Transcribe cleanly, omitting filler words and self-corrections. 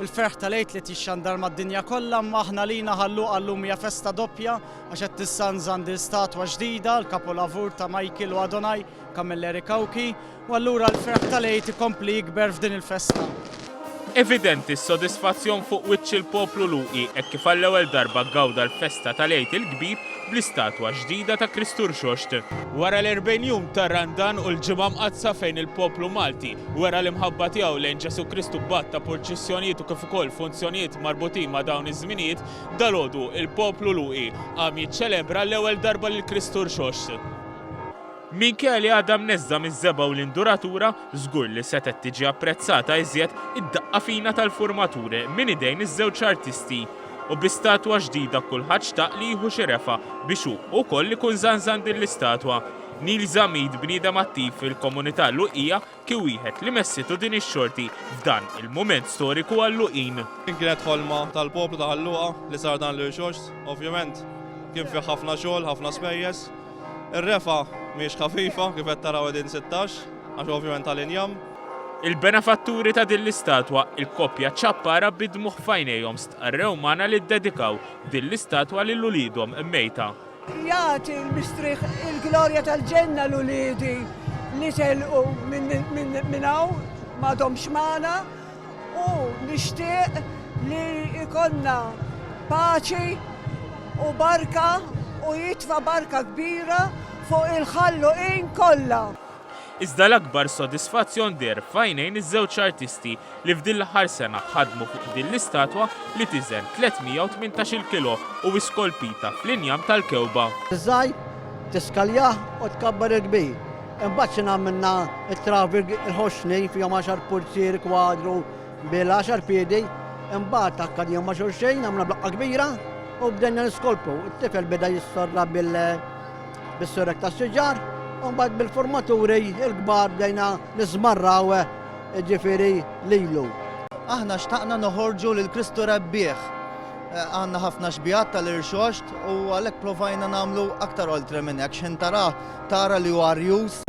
il-ferħ tal-għid li tixxandar mad-dinja kollha, ma aħna lina ħalluqa llum hija festa doppja għax qed tissanżan din statwa ġdida l-kapolavur ta' Michael u Adonai Kamilleri Kawki, u allura l-ferħ tal-għid ikompli jikber f'din il-festa. Evidenti s-sodisfazzjon fuq wiċċ il-poplu Luqi hekk kif għall-ewwel darba ggawda l-festa tal-għid il-kbir bl-istatwa ġdida ta' Kristur Xoxt. Wara l-40 jum ta' Randan u l-ġimgħa mqazza fejn il-poplu Malti wara l-imħabba tiegħu lejn Ġesu Kristu b'att ta' purċissjonijiet u kif ukoll funzjonijiet marbutin ma' dawn iż-żminijiet, dalgħodu il-poplu Luqi qam jiċċelebra l-ewwel darba lil Kristur Xoxt. Minkejja li għadha mneżża miż-żeba u l-induratura, żgur li setet tiġi apprezzata iżjed id-daqqa fina tal-formaturi minn idejn iż-żewġ artisti. U bi-statwa ġdida kulħadd xtaq li jieħu xi refa' biex hu wkoll ikun żanżan din l-istatwa. Nil Zamid, bniedem attiv fil-komunità Luqija, kien wieħed li messitu din ix-xorti f'dan il-mument storiku għall-Luqin. Kienet ħolma tal-poplu ta' Ħalluqa li sar dan lil Xoxt, ovvjament kien fih ħafna xogħol, ħafna spejjeż. Ir-refa mhix ħafifa kif qed taraw din 16, għax ovvjament tal-injam. Il-benefatturi ta' din l-istatwa, il-koppja ċappara bidmuħ fajnejhom stqarrew magħna li ddedikaw din l-istatwa lil uliedhom immejta. Jagħti l-mistrieħ il-glorja tal-ġenna l-uliedi li telqu minn hawn m'għadhomx magħna u nixtieq li ikonna paċi u barka u jitfa' barka kbira fuq il-Ħalluqin kollha. Iżda l-akbar sodisfazzjon der fajnejn iż-żewġ artisti li f'din l-aħħar sena ħadmu fuq din l-istatwa li tiżen 318 kilo u iskolpita fl-injam tal-kewba. Iżaj tiskaljaħ u tkabbar il-kbir. Imbagħad xi nagħmilna it-trafik il-ħoxni fihom 10 pulzieri kwadru bil-10 piedi, imbagħad akkadihom ma' xulxejn nagħmlu blaqqa kbira u bdejna niskolpu. It-tifel beda jissorra bis-surek tas-siġar. Mbagħad bil-formaturi il-kbar bdejna nismarraw ġifieri lilu. Aħna xtaqna noħorġu lil Kristu rebbieħ. Għandna ħafna xbijat tal-irxoxt u għalhekk provajna nagħmlu aktar oltre minn hekk x'intara tara li huwa rjus.